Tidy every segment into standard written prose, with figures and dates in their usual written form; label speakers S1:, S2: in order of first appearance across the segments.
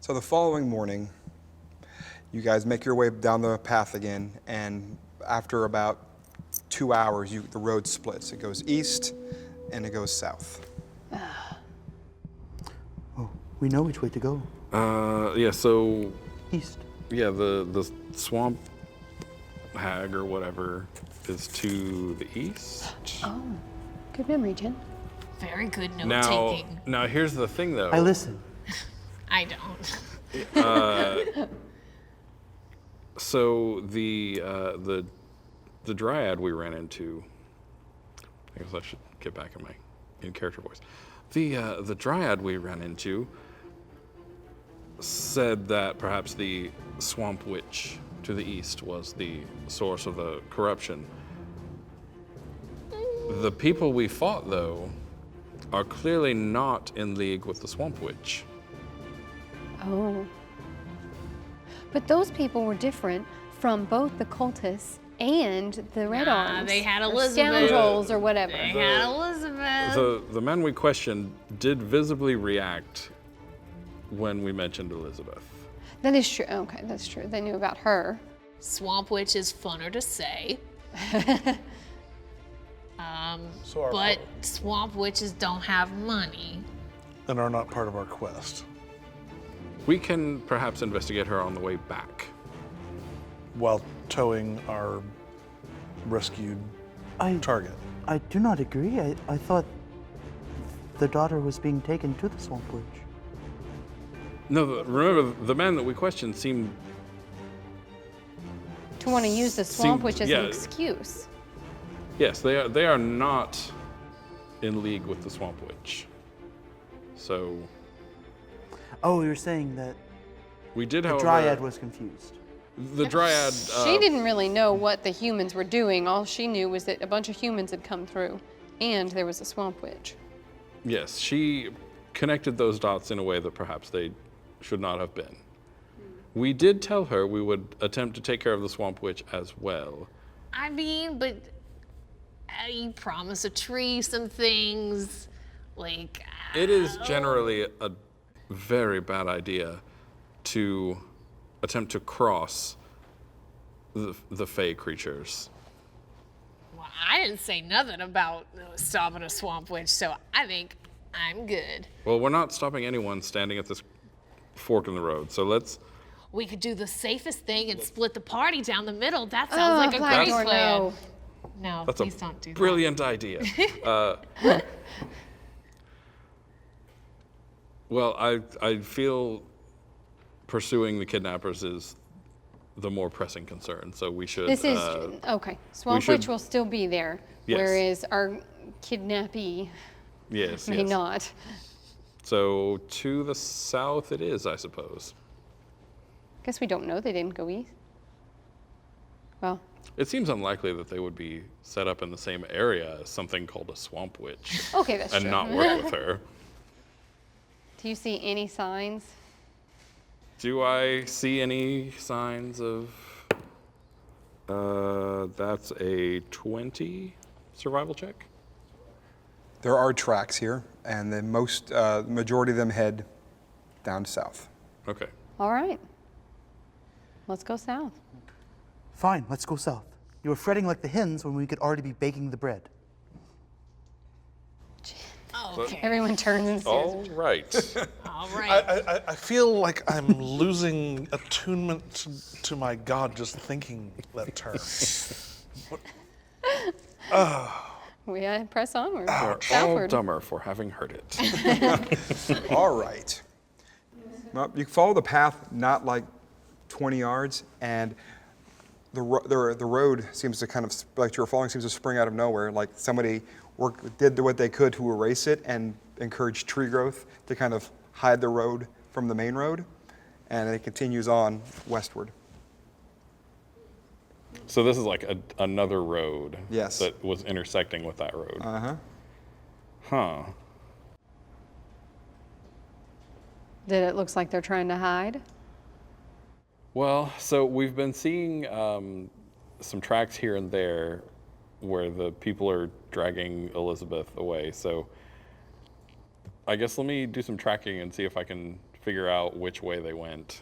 S1: So the following morning, you guys make your way down the path again, and after about 2 hours, the road splits. It goes east and it goes south.
S2: Oh, we know which way to go.
S3: Yeah, so...
S2: East.
S3: Yeah, the swamp hag or whatever is to the east.
S4: Oh, good memory, Jen.
S5: Very good note-taking.
S3: Now, here's the thing, though.
S2: I listen.
S5: I don't.
S3: So the dryad we ran into, I guess I should get back in my in-character voice. The dryad we ran into said that perhaps the swamp witch to the east was the source of the corruption. The people we fought, though, are clearly not in league with the swamp witch.
S4: Oh. But those people were different from both the cultists and the Red Arms.
S5: They had
S4: or
S5: Elizabeth.
S4: Scoundrels or whatever.
S5: They had Elizabeth.
S3: The men we questioned did visibly react when we mentioned Elizabeth.
S4: That is true. Okay, that's true. They knew about her.
S5: Swamp Witch is funner to say. But swamp witches don't have money.
S6: And are not part of our quest.
S3: We can perhaps investigate her on the way back.
S6: While towing our rescued target.
S2: I do not agree. I thought the daughter was being taken to the Swamp Witch.
S3: No, remember, the men that we questioned seemed...
S4: To want to use the Swamp Witch as
S3: yeah.
S4: an excuse.
S3: Yes, they are not in league with the Swamp Witch. So...
S2: Oh, you're saying that
S3: we did,
S2: the
S3: however...
S2: Dryad was confused.
S3: The Dryad...
S4: She didn't really know what the humans were doing. All she knew was that a bunch of humans had come through, and there was a Swamp Witch.
S3: Yes, she connected those dots in a way that perhaps they should not have been. We did tell her we would attempt to take care of the Swamp Witch as well.
S5: I mean, but you promise a tree some things, like...
S3: It is generally a very bad idea to attempt to cross the Fey creatures.
S5: Well, I didn't say nothing about stopping a swamp witch, so I think I'm good.
S3: Well, we're not stopping anyone standing at this fork in the road, so let's...
S5: We could do the safest thing and split the party down the middle. That sounds like a great plan.
S4: No.
S5: No,
S3: That's
S5: please
S3: a
S5: don't do
S3: brilliant idea. Well, I feel pursuing the kidnappers is the more pressing concern, so we should...
S4: This is, okay, Swamp Witch will still be there,
S3: Yes.
S4: whereas our kidnappee
S3: yes,
S4: may
S3: yes.
S4: not.
S3: So to the south it is, I suppose.
S4: Guess we don't know they didn't go east. Well,
S3: It seems unlikely that they would be set up in the same area as something called a swamp witch
S4: okay, that's
S3: and
S4: true.
S3: not work with her.
S4: Do you see any signs?
S3: Do I see any signs of... that's a 20 survival check?
S1: There are tracks here, and the majority of them head down south.
S3: Okay.
S4: All right. Let's go south.
S2: Fine, let's go south. You were fretting like the hens when we could already be baking the bread.
S5: Okay.
S4: Everyone turns and stares.
S3: All right.
S5: All right.
S6: I feel like I'm losing attunement to my God just thinking that term.
S4: We press onward.
S3: We're all
S4: Southward.
S3: dumber for having heard it.
S1: All right. Well, you follow the path not like 20 yards, and the road seems to kind of, like you're following, seems to spring out of nowhere. Like somebody did what they could to erase it and encourage tree growth to kind of hide the road from the main road, and it continues on westward.
S3: So this is like another road
S1: Yes.
S3: that was intersecting with that road.
S1: Uh-huh.
S3: Huh.
S4: That it looks like they're trying to hide?
S3: Well, so we've been seeing some tracks here and there where the people are dragging Elizabeth away. So I guess let me do some tracking and see if I can figure out which way they went.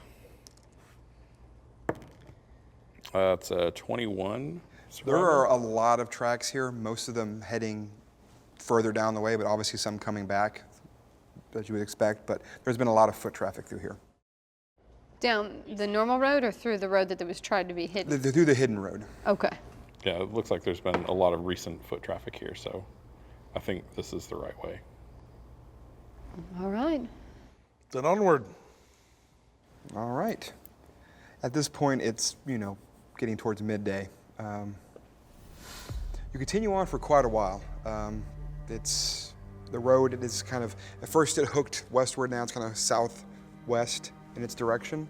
S3: It's a 21.
S1: There are a lot of tracks here, most of them heading further down the way, but obviously some coming back, as you would expect, but there's been a lot of foot traffic through here.
S4: Down the normal road or through the road that was tried to be hidden?
S1: Through the hidden road.
S4: Okay.
S3: Yeah, it looks like there's been a lot of recent foot traffic here, so I think this is the right way.
S4: All right.
S6: Then onward.
S1: All right. At this point, it's, getting towards midday. You continue on for quite a while. The road, it is kind of, at first it hooked westward, now it's kind of southwest in its direction.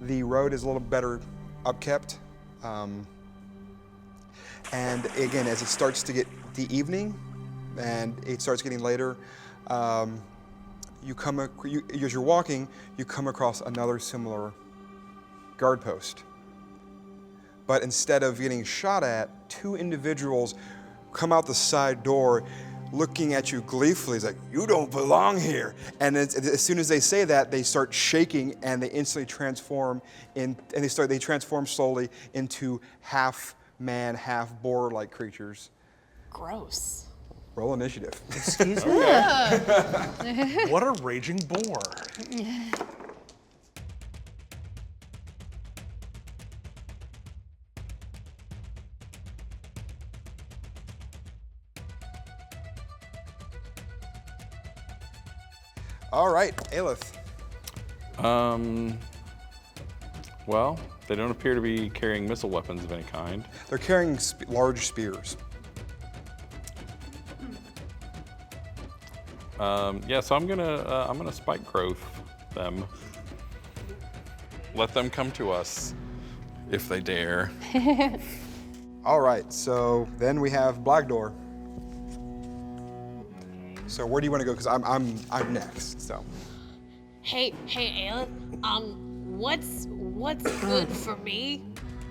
S1: The road is a little better upkept. And again, as it starts to get the evening and it starts getting later, as you're walking, you come across another similar guard post. But instead of getting shot at, two individuals come out the side door looking at you gleefully. It's like, you don't belong here. And as soon as they say that, they start shaking and they instantly transform they transform slowly into half man, half boar-like creatures.
S5: Gross.
S1: Roll initiative.
S2: Excuse me?
S6: What a raging boar.
S1: All right, Aelith.
S3: Well, they don't appear to be carrying missile weapons of any kind.
S1: They're carrying large spears.
S3: Yeah, so I'm gonna spike growth them. Let them come to us if they dare.
S1: All right, so then we have Blackdoor. So where do you want to go? Because I'm next. So.
S5: Hey, Aelith. What's good for me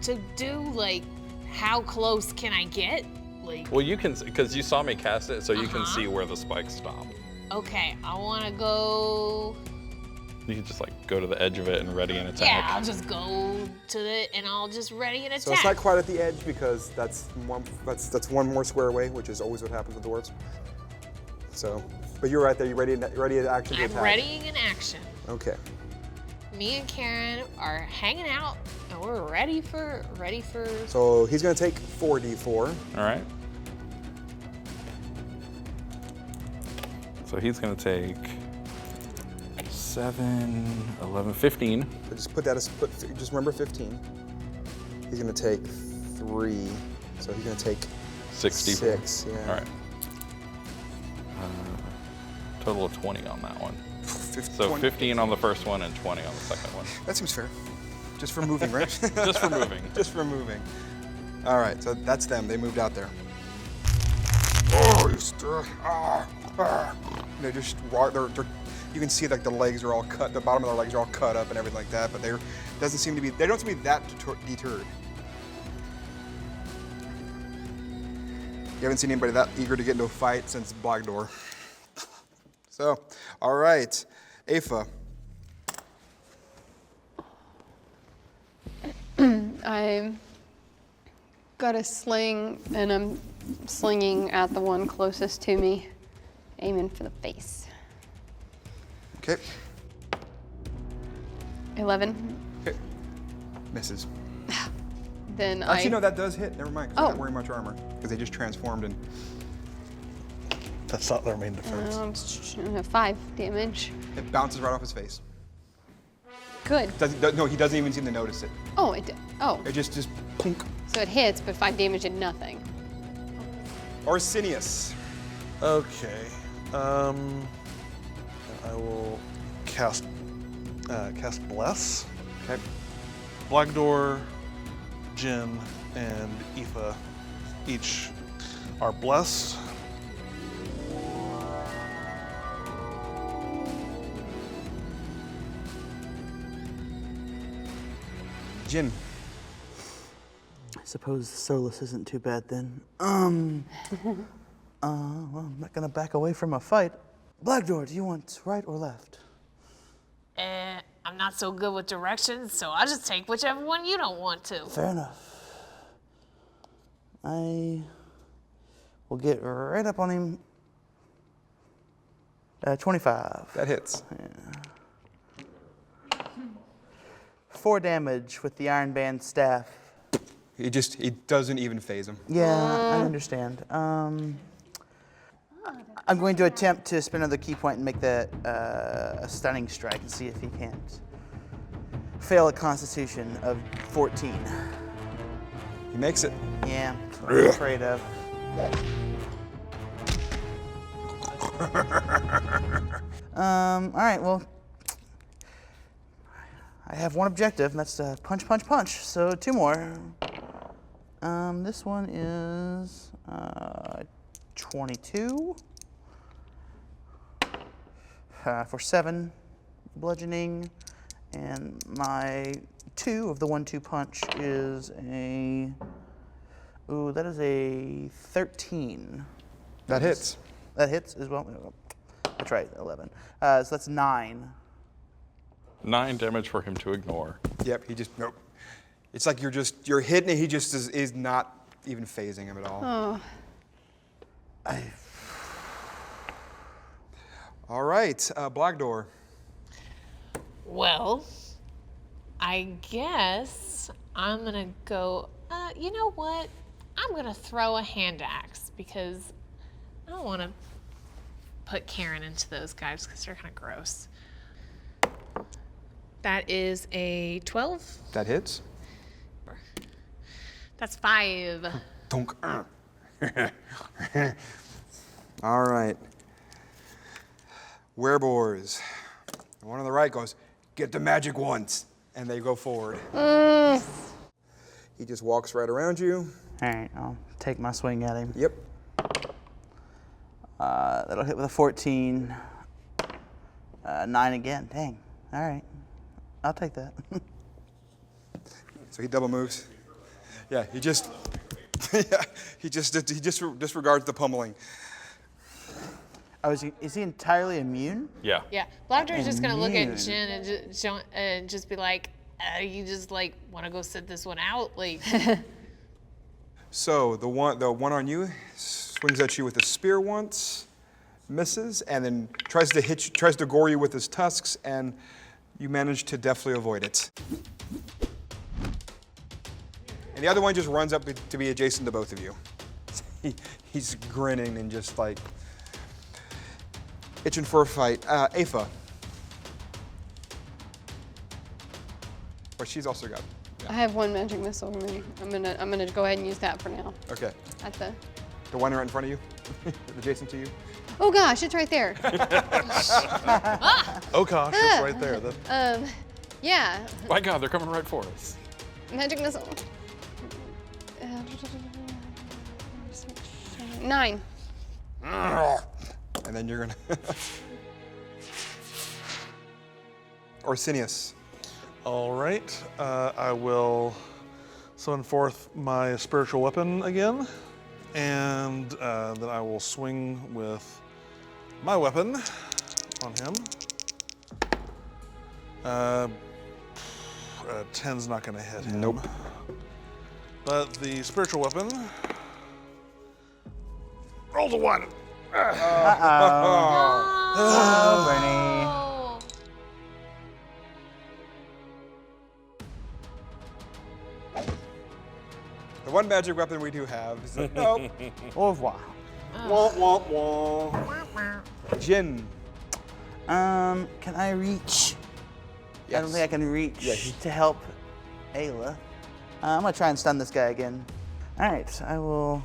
S5: to do? Like, how close can I get? Like.
S3: Well, you can, because you saw me cast it, so you can see where the spikes stop.
S5: Okay, I want to go.
S3: You can just go to the edge of it and ready an attack.
S5: Yeah, I'll just go to it and I'll just ready an attack.
S1: So it's not quite at the edge because that's one more square away, which is always what happens with dwarves. So, but you're right there. You're ready to action to attack.
S5: I'm readying an action.
S1: Okay.
S5: Me and Karen are hanging out and we're ready for.
S1: So he's gonna take 4d4.
S3: All right. So he's gonna take 7, 11, 15.
S1: So just remember 15. He's gonna take 3. So he's gonna take
S3: 64.
S1: 6. Yeah.
S3: All right. Total of 20 on that one. So
S1: 20.
S3: 15 on the first one and 20 on the second one.
S1: That seems fair. Just for moving, right?
S3: Just for moving.
S1: Just for moving. All right, so that's them. They moved out there. Oh, you still. They're just raw. You can see the legs are all cut. The bottom of their legs are all cut up and everything like that. But they don't seem to be that deterred. You haven't seen anybody that eager to get into a fight since Blackdoor. So, all right, Aoife.
S4: I got a sling, and I'm slinging at the one closest to me, aiming for the face.
S1: Okay.
S4: 11.
S1: Okay. Misses.
S4: Then
S1: Actually, no, that does hit. Never mind, 'cause they're
S4: Oh.
S1: not wearing much armor because they just transformed and.
S6: That's not their main defense.
S4: 5 damage.
S1: It bounces right off his face.
S4: Good.
S1: No, he doesn't even seem to notice it.
S4: Oh, it did. Oh,
S1: It just plunk.
S4: so it hits, but 5 damage and nothing.
S1: Arsenius.
S6: Okay. I will cast Bless.
S1: Okay.
S6: Blackdoor, Jin, and Aoife each are blessed.
S1: Jin.
S2: I suppose Solus isn't too bad then. Well, I'm not gonna back away from a fight. Blackdoor, do you want right or left?
S5: I'm not so good with directions, so I'll just take whichever one you don't want to.
S2: Fair enough. I will get right up on him. 25.
S1: That hits.
S2: 4 damage with the Iron Band staff.
S1: He doesn't even phase him.
S2: Yeah, I understand. I'm going to attempt to spend another key point and make that a stunning strike and see if he can't fail a Constitution of 14.
S1: He makes it.
S2: Yeah, that's what I'm afraid of. All right, well, I have one objective, and that's to punch, punch, punch. So 2 more. This one is 22 for 7 bludgeoning, and my 2 of the 1-2 punch is a that is a 13.
S1: That hits.
S2: That hits as well. That's right, 11. So that's 9.
S3: 9 damage for him to ignore.
S1: Yep, he just, nope. It's like you're hitting it, he just is not even phasing him at all.
S4: Oh.
S1: All right, Black Door.
S5: Well, I guess I'm gonna go, you know what? I'm gonna throw a hand axe because I don't wanna put Karen into those guys because they're kind of gross. That is a 12.
S1: That hits.
S5: That's 5.
S1: Donk. All right. Wereboars. The one on the right goes, get the magic ones. And they go forward. He just walks right around you.
S2: All right, I'll take my swing at him.
S1: Yep.
S2: That'll hit with a 14. 9 again. Dang. All right. I'll take that.
S1: So he double moves. Yeah, he just disregards the pummeling.
S2: Oh, is he entirely immune?
S3: Yeah.
S5: Yeah, Blackdoor's just gonna look
S2: Immune.
S5: at Jen and just be like, you just like want to go sit this one out, like.
S1: So the one on you swings at you with a spear once, misses, and then tries to gore you with his tusks, and you manage to deftly avoid it. And the other one just runs up to be adjacent to both of you. He's grinning and just like itching for a fight. Aoife. But she's also got.
S4: I have 1 magic missile remaining. I'm gonna go ahead and use that for now.
S1: Okay.
S4: At the.
S1: The one right in front of you, adjacent to you.
S4: Oh gosh, it's right there.
S6: Oh gosh, it's right there.
S4: Yeah,
S3: My God, they're coming right for us.
S4: magic missile. 9.
S1: And then you're gonna. Orsinius.
S6: All right, I will summon forth my spiritual weapon again, and then I will swing with my weapon on him. 10's not gonna hit him.
S1: Nope.
S6: But the spiritual weapon rolls a 1.
S2: Oh, Brittny.
S5: Oh.
S1: The one magic weapon we do have is a, nope.
S2: Au revoir.
S1: Wah, wah, wah. Jin.
S2: Can I reach? I don't
S1: Yes.
S2: think I can reach
S1: Yeah,
S2: to help Ayla. I'm gonna try and stun this guy again. All right, I will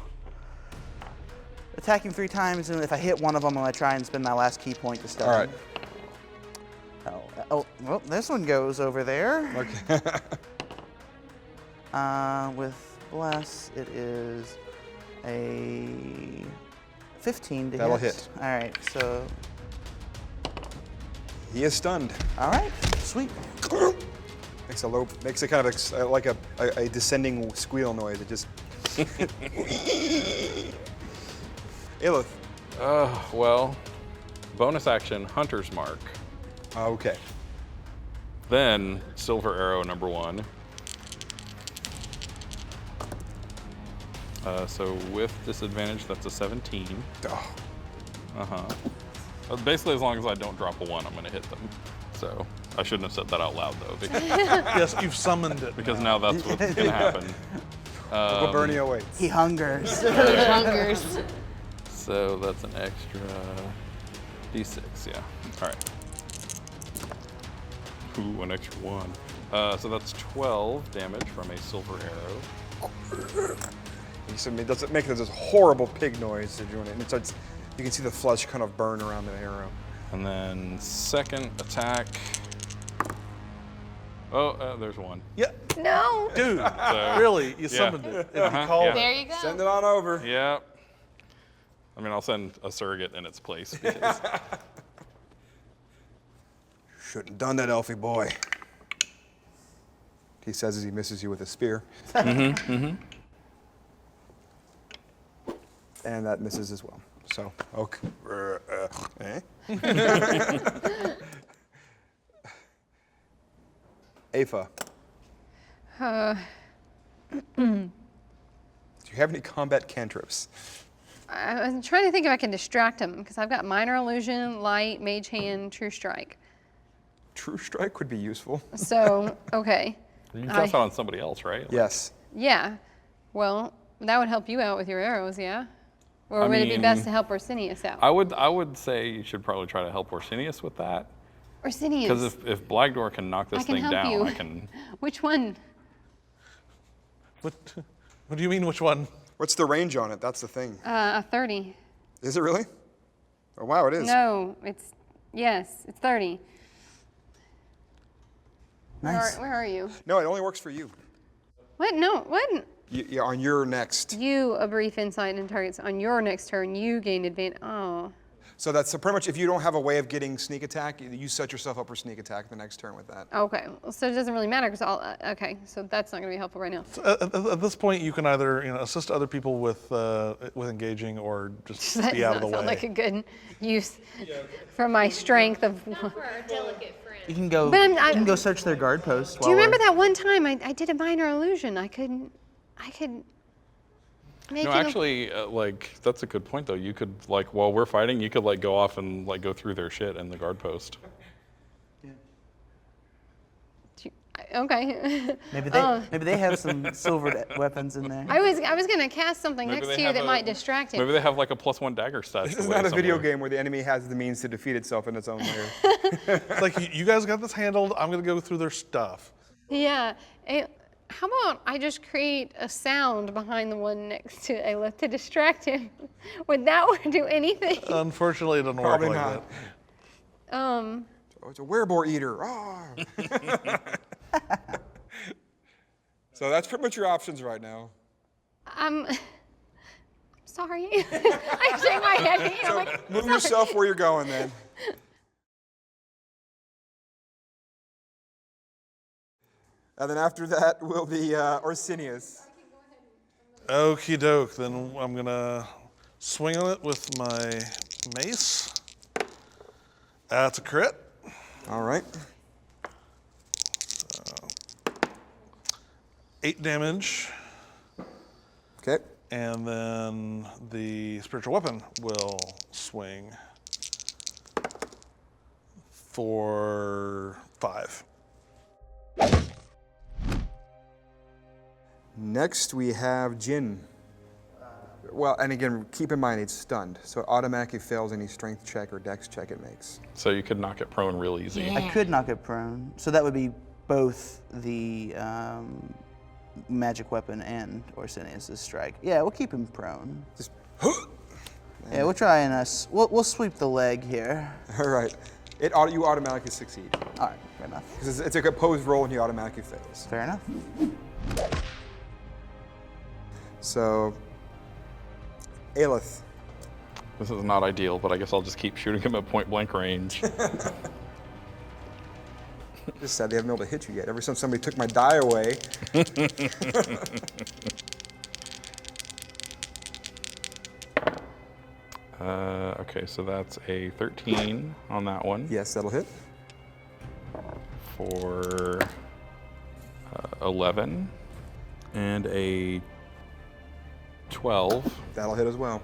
S2: attack him 3 times, and if I hit one of them, I'm gonna try and spend my last key point to stun
S1: All right.
S2: him. Oh, well, this one goes over there.
S1: Okay.
S2: With bless, it is a 15 to
S1: That'll
S2: hit.
S1: hit.
S2: All right, so
S1: He is stunned.
S2: all right, sweet.
S1: Makes a kind of like a descending squeal noise. It just. Ilith.
S3: Well, bonus action, Hunter's Mark.
S1: Okay.
S3: Then silver arrow number 1. So with disadvantage, that's a 17.
S1: Oh,
S3: Basically, as long as I don't drop a 1, I'm going to hit them. So I shouldn't have said that out loud, though,
S6: Yes, you've summoned it.
S3: because now that's what's going to happen.
S1: Uncle Bernie awaits.
S2: He hungers.
S5: Hungers.
S3: So that's an extra d6, yeah. All right. Ooh, an extra 1. So that's 12 damage from a silver arrow.
S1: It does make this horrible pig noise as you're doing it. And it starts, you can see the flesh kind of burn around the arrow.
S3: And then second attack. Oh, there's 1.
S6: Yeah,
S4: No.
S6: dude, really, you summoned it. If you called it.
S5: There you go.
S1: Send it on over.
S3: Yeah. I mean, I'll send a surrogate in its place. Because
S1: Shouldn't have done that, Elfie boy. He says as he misses you with a spear. And that misses as well. So, okay. Afa. Do you have any combat cantrips?
S4: I was trying to think if I can distract him because I've got minor illusion, light, mage hand, true strike.
S1: True strike would be useful.
S4: So, okay.
S3: you can cast that on somebody else, right?
S1: Yes.
S4: Yeah. Well, that would help you out with your arrows, yeah? Or
S3: I
S4: would it be
S3: mean,
S4: best to help Orsinius out?
S3: I would say you should probably try to help Orsinius with that.
S4: Orsinius.
S3: Because if Blagdor can knock this
S4: I can
S3: thing
S4: help
S3: down,
S4: you.
S3: I can.
S4: Which one?
S6: What do you mean, which one?
S1: What's the range on it? That's the thing.
S4: A 30.
S1: Is it really? Oh, wow, it is.
S4: No, yes, it's 30.
S2: Nice.
S4: Where are you?
S1: No, it only works for you.
S4: What? No, what?
S1: Yeah, on your next.
S4: You, a brief insight into targets. On your next turn, you gain advantage. Oh.
S1: So that's pretty much if you don't have a way of getting sneak attack, you set yourself up for sneak attack the next turn with that.
S4: Okay, so it doesn't really matter because okay, so that's not going to be helpful right now.
S6: At this point, you can either assist other people with engaging or just
S4: That
S6: be
S4: does
S6: out
S4: not
S6: of the
S4: sound
S6: way.
S4: like a good use for my strength of.
S5: For our delicate friend.
S2: You can go.
S4: But
S2: you can go search their guard post.
S4: Do you remember that one time I did a minor illusion? I could make
S3: No,
S4: it.
S3: actually, that's a good point though. You could while we're fighting, you could go off and go through their shit in the guard post.
S4: Okay.
S2: Maybe they have some silvered weapons in there.
S4: I was gonna cast something
S3: Maybe
S4: next
S3: they
S4: to you
S3: have
S4: that
S3: a-
S4: might distract him.
S3: Maybe they have a +1 dagger stashed
S1: This is
S3: away
S1: not a video
S3: somewhere.
S1: game where the enemy has the means to defeat itself in its own lair.
S6: It's like, you guys got this handled. I'm going to go through their stuff.
S4: Yeah. How about I just create a sound behind the one next to Ayla to distract him? Would that do anything?
S6: Unfortunately, it doesn't
S1: Probably
S6: work
S1: not.
S6: like that.
S1: Oh, it's a wereboar eater. Oh. So that's pretty much your options right now.
S4: I'm sorry. I shake my head. I'm like,
S1: Move yourself where you're going then. And then after that will be Orsinius.
S6: Okie doke. Then I'm going to swing on it with my mace. That's a crit.
S1: All right.
S6: 8 damage.
S1: Okay.
S6: And then the spiritual weapon will swing for 5.
S1: Next we have Jin. Well, and again, keep in mind it's stunned, so it automatically fails any strength check or dex check it makes.
S3: So you could knock it prone real easy.
S2: I could knock it prone, so that would be both the magic weapon and Orsinius' strike. Yeah, we'll keep him prone.
S1: Just,
S2: Yeah, we'll try and we'll sweep the leg here.
S1: all right. You automatically succeed.
S2: All right, fair enough.
S1: Because it's a opposed roll and he automatically fails.
S2: Fair enough.
S1: So, Aelith.
S3: This is not ideal, but I guess I'll just keep shooting him at point blank range.
S1: Just sad they haven't been able to hit you yet. Ever since somebody took my die away.
S3: Okay, so that's a 13 on that one.
S1: Yes, that'll hit.
S3: for 11 and a 12
S1: That'll hit as well.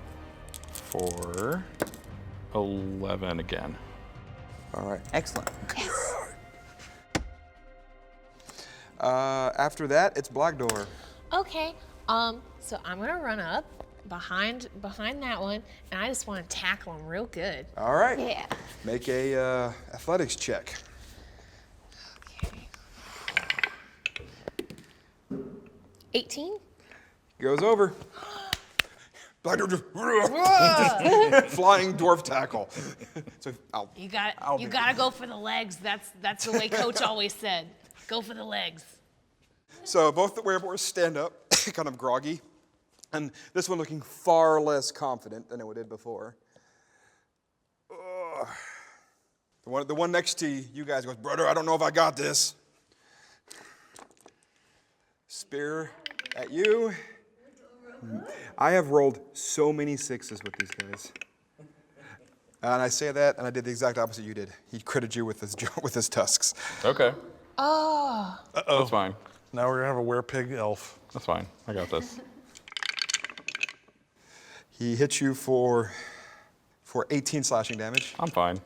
S3: for 11 again.
S1: All right.
S2: Excellent.
S1: After that, it's Black Door.
S5: Okay. So I'm gonna run up behind that one, and I just want to tackle him real good.
S1: All right.
S4: Yeah.
S1: Make a athletics check.
S5: Okay. 18.
S1: Goes over. Black Door just flying dwarf tackle. So
S5: You gotta go for the legs. That's the way Coach always said. Go for the legs.
S1: So both the Wereboars stand up, kind of groggy, and this one looking far less confident than it did before. Ugh. The one next to you guys goes, brother, I don't know if I got this. Spear at you. I have rolled so many sixes with these guys. And I say that, and I did the exact opposite you did. He critted you with his tusks.
S3: Okay.
S5: Oh.
S3: That's fine.
S6: Now we're gonna have a werepig elf.
S3: That's fine. I got this.
S1: He hits you for 18 slashing damage.
S3: I'm fine.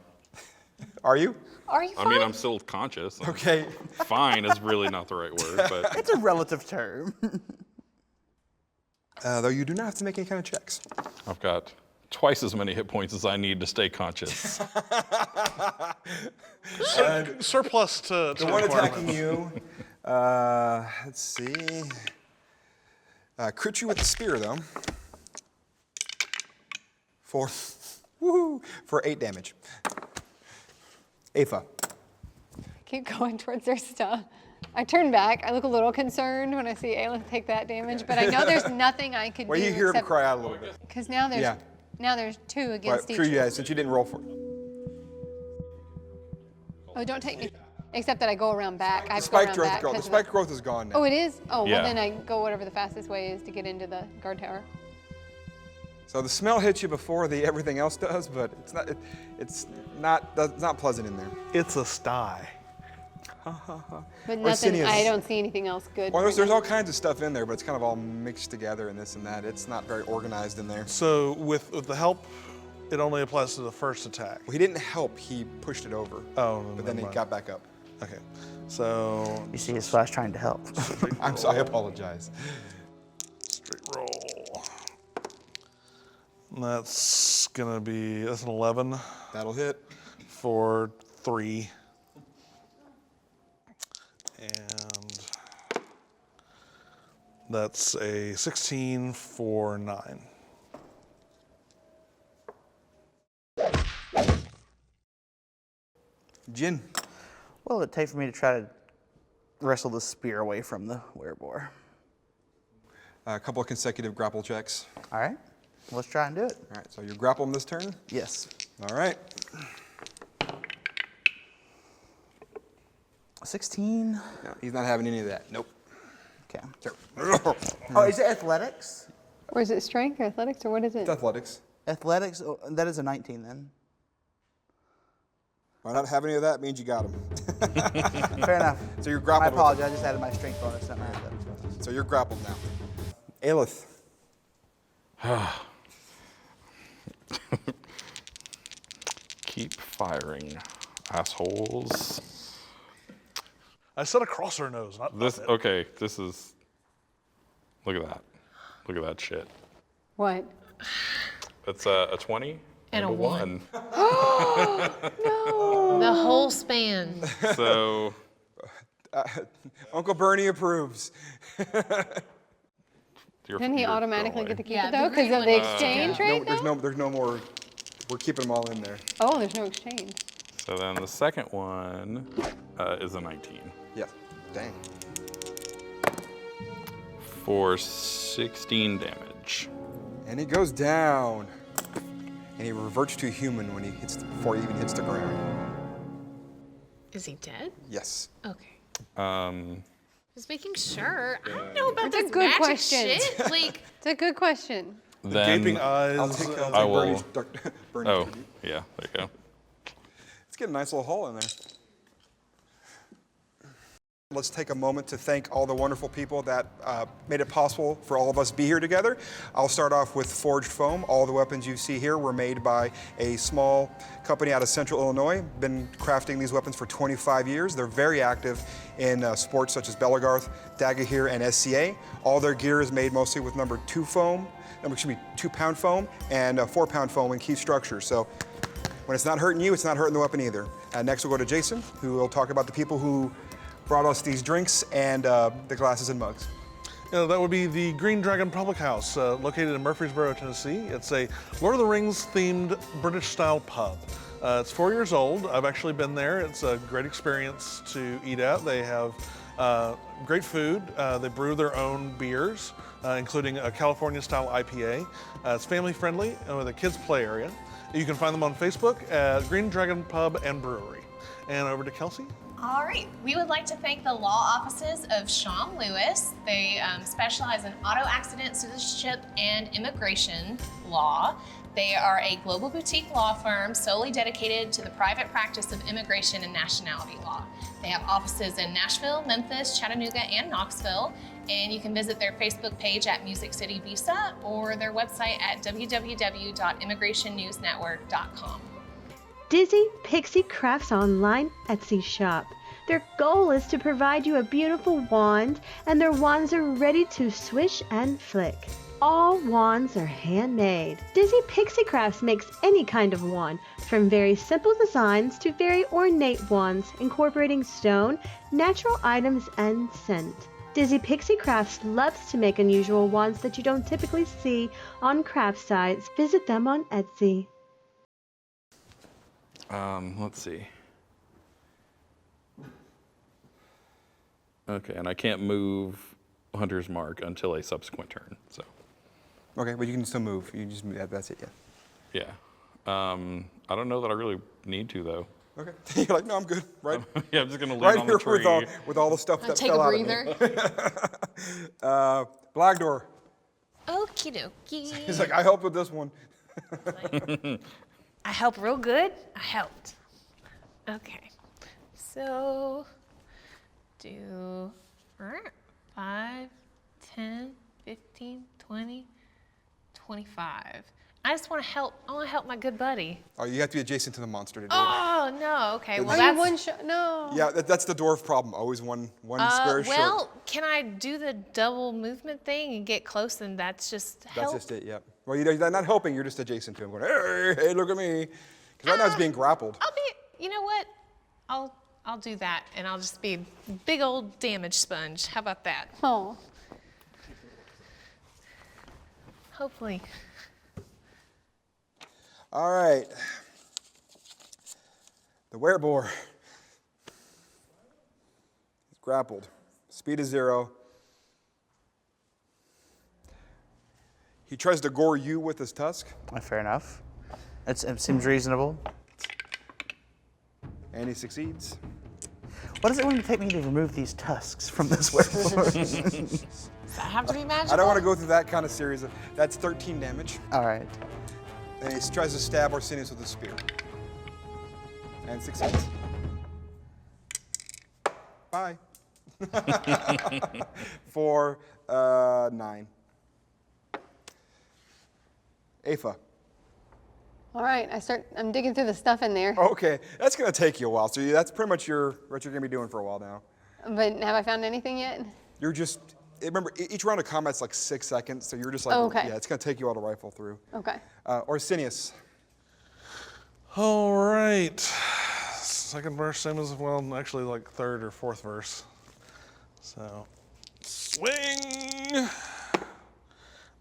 S1: Are you?
S5: Are you
S3: I
S5: fine?
S3: mean, I'm still conscious.
S1: Okay.
S3: Fine is really not the right word, but
S2: It's a relative term.
S1: Though you do not have to make any kind of checks.
S3: I've got twice as many hit points as I need to stay conscious.
S6: Surplus to
S1: The one
S6: requirements.
S1: attacking you, let's see. Crit you with the spear, though. For 8 damage. Aoife.
S4: Keep going towards their stuff. I turn back. I look a little concerned when I see Aelith take that damage, but I know there's nothing I could
S1: Well,
S4: do.
S1: you hear him cry out a little bit.
S4: Because now there's
S1: Yeah.
S4: 2 against
S1: But
S4: each.
S1: true, yeah, since you didn't roll for it.
S4: Oh, don't take me. Except that I go around back. I
S1: The
S4: have to go
S1: spike
S4: around
S1: growth,
S4: back. 'cause
S1: the
S4: of
S1: spike growth is gone now.
S4: Oh, it is? Oh,
S3: Yeah.
S4: well then I go whatever the fastest way is to get into the guard tower.
S1: So the smell hits you before everything else does, but it's not pleasant in there.
S6: It's a sty.
S4: But nothing,
S1: Orsinius.
S4: I don't see anything else good.
S1: Well,
S4: right
S1: there's
S4: now.
S1: all kinds of stuff in there, but it's kind of all mixed together and this and that. It's not very organized in there.
S6: So with the help, it only applies to the first attack.
S1: Well, he didn't help, he pushed it over.
S6: Oh,
S1: But then he
S6: never mind.
S1: got back up.
S6: Okay. So
S2: You see his flash trying to help.
S1: I'm sorry, I apologize.
S6: straight roll. That's gonna be an 11
S1: That'll hit.
S6: for 3. And that's a 16 for 9.
S1: Jin.
S2: What will it take for me to try to wrestle the spear away from the Wereboar?
S1: A couple of consecutive grapple checks.
S2: All right, let's try and do it.
S1: All right, so you grapple him this turn.
S2: Yes.
S1: All right.
S2: 16.
S1: No, he's not having any of that. Nope.
S2: Okay.
S1: Sure.
S2: Oh, is it athletics?
S4: Or is it strength or athletics or what is it?
S1: It's athletics.
S2: Athletics, oh, that is a 19 then.
S1: By not having any of that means you got him.
S2: Fair enough.
S1: So you're
S2: I
S1: grappled. with
S2: apologize, I just added my strength bonus, not my athletics bonus.
S1: him. So you're grappled now. Aelith.
S3: Keep firing, assholes.
S6: I said across her nose, not
S3: This
S6: up it.
S3: okay. This is. Look at that. Look at that shit.
S4: What?
S3: That's a 20
S5: And a 1.
S3: 1.
S5: The whole span.
S3: So
S1: Uncle Bernie approves.
S4: Didn't he automatically get to keep
S5: Yeah,
S4: it though?
S5: the
S4: Because
S5: green
S4: of
S5: one
S4: the
S5: needs to
S4: exchange
S5: go.
S4: rate though?
S1: There's no more. We're keeping them all in there.
S4: Oh, there's no exchange.
S3: So then the second one is a 19
S1: Yes. Dang.
S3: for 16 damage.
S1: And he goes down. And he reverts to human when he hits before he even hits the ground.
S5: Is he dead?
S1: Yes.
S5: Okay. Just making sure. I don't know about
S4: That's a
S5: this
S4: good
S5: magic
S4: question.
S5: shit. Like,
S4: It's a good question.
S6: Gaping
S3: Then
S6: eyes.
S1: I'll take
S3: I will-
S1: Bernie's, Bernie's
S3: oh
S1: tribute.
S3: yeah, there you go.
S1: Let's get a nice little hole in there. Let's take a moment to thank all the wonderful people that made it possible for all of us to be here together. I'll start off with Forged Foam. All the weapons you see here were made by a small company out of Central Illinois. Been crafting these weapons for 25 years. They're very active in sports such as Bellegarth, Daggahir, and SCA. All their gear is made mostly with number 2 pound foam and 4 pound foam in key structures. So when it's not hurting you, it's not hurting the weapon either. Next we'll go to Jason, who will talk about the people who brought us these drinks and the glasses and mugs.
S6: Yeah, that would be the Green Dragon Public House, located in Murfreesboro, Tennessee. It's a Lord of the Rings themed British style pub. It's 4 years old. I've actually been there. It's a great experience to eat at. They have great food. They brew their own beers, including a California style IPA. It's family friendly with a kids play area. You can find them on Facebook at Green Dragon Pub and Brewery. And over to Kelsey.
S5: All right, we would like to thank the law offices of Sean Lewis. They specialize in auto accident, citizenship, and immigration law. They are a global boutique law firm solely dedicated to the private practice of immigration and nationality law. They have offices in Nashville, Memphis, Chattanooga, and Knoxville. And you can visit their Facebook page at Music City Visa or their website at www.immigrationnewsnetwork.com.
S7: Dizzy Pixie Crafts Online Etsy shop. Their goal is to provide you a beautiful wand, and their wands are ready to swish and flick. All wands are handmade. Dizzy Pixie Crafts makes any kind of wand, from very simple designs to very ornate wands, incorporating stone, natural items, and scent. Dizzy Pixie Crafts loves to make unusual wands that you don't typically see on craft sites. Visit them on Etsy.
S3: Let's see. Okay, and I can't move Hunter's Mark until a subsequent turn, so.
S1: Okay, but you can still move. You just that's it, yeah.
S3: Yeah. I don't know that I really need to, though.
S1: Okay. You're like, no, I'm good. Right.
S3: Yeah, I'm just gonna lean
S1: Right
S3: on
S1: here
S3: the tree.
S1: with all the stuff that
S5: Take
S1: fell
S5: a
S1: out of me.
S5: breather.
S1: Black Door.
S5: Okie dokie.
S1: He's like, I helped with this one.
S5: I helped real good. I helped. Okay. So do 5, 10, 15, 20, 25. I just want to help. I want to help my good buddy.
S1: Oh, you have to be adjacent to the monster to do it.
S5: Oh no. Okay. Well,
S4: Are
S5: that's
S4: you one shot? No.
S1: Yeah, that's the dwarf problem. Always one square short.
S5: well, can I do the double movement thing and get close, and that's just help?
S1: That's just it, yeah. Well, you're not helping, you're just adjacent to him going, hey, look at me. Because right now he's being grappled.
S5: You know what? I'll do that, and I'll just be a big old damage sponge. How about that?
S4: Oh.
S5: Hopefully.
S1: All right. The Wereboar. He's grappled. Speed is 0. He tries to gore you with his tusk.
S2: Fair enough. It seems reasonable.
S1: And he succeeds.
S2: What is it going to take me to remove these tusks from this werewolf?
S5: Does that have to be magical?
S1: I don't want to go through that kind of series. That's 13 damage.
S2: All right.
S1: And he tries to stab Arsenius with a spear. And succeeds. Bye. For 9. Aoife.
S4: All right, I'm digging through the stuff in there.
S1: Okay, that's gonna take you a while. So that's pretty much what you're gonna be doing for a while now.
S4: But have I found anything yet?
S1: You're just, remember, each round of combat's like 6 seconds, so you're just like,
S4: Oh, okay.
S1: yeah, it's gonna take you a while to rifle through.
S4: Okay.
S1: Arsenius.
S6: All right. Second verse, same as, well, actually like third or fourth verse. So, swing.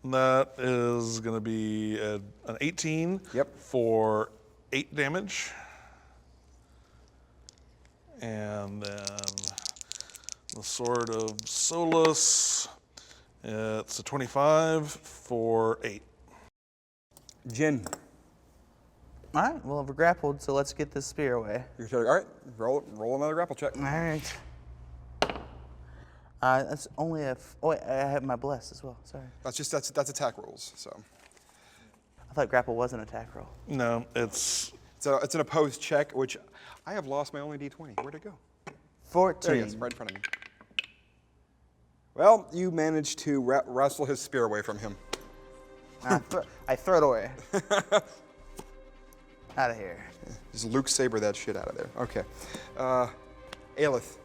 S6: That is going to be an 18
S1: Yep.
S6: for 8 damage. And then the Sword of Solus, it's a 25 for 8.
S1: Jin.
S2: All right. Well, we're grappled, so let's get this spear away.
S1: All right, roll another grapple check.
S2: All right. That's only oh, wait, I have my bless as well. Sorry.
S1: That's attack rolls. So
S2: I thought grapple was an attack roll.
S6: No, it's
S1: it's an opposed check, which I have lost my only d20. Where'd it go?
S2: 14.
S1: There it is, right in front of me. Well, you managed to wrestle his spear away from him.
S2: I throw it away. Out of here.
S1: Just Luke Saber that shit out of there. Okay. Aelith.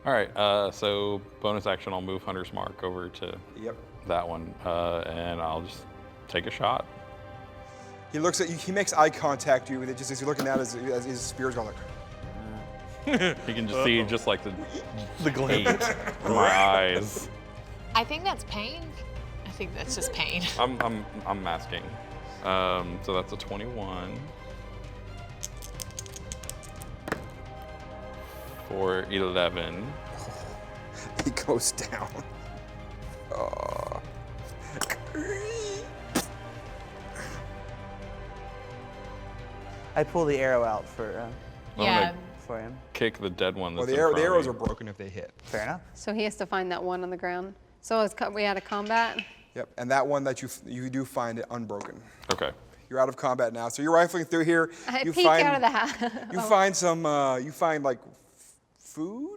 S3: All right, so bonus action, I'll move Hunter's Mark over to
S1: Yep.
S3: that one, and I'll just take a shot.
S1: He looks at you. He makes eye contact with you, just as you're looking at as his spear's going like.
S3: You can just see just like the
S6: glint.
S3: hate in my eyes.
S5: I think that's pain. I think that's just pain.
S3: I'm masking. So that's a 21. For 11.
S1: He goes down. Oh.
S2: I pull the arrow out for
S5: Yeah.
S2: him.
S3: Kick the dead one
S1: Well,
S3: that's
S1: the
S3: in front of
S1: arrows
S3: me.
S1: are broken if they hit.
S2: Fair enough.
S4: So he has to find that one on the ground. So we had a combat.
S1: Yep. And that one that you do find it unbroken.
S3: Okay.
S1: You're out of combat now, so you're rifling through here.
S4: I
S1: You
S4: peek
S1: find
S4: out of the house.
S1: you find some like food.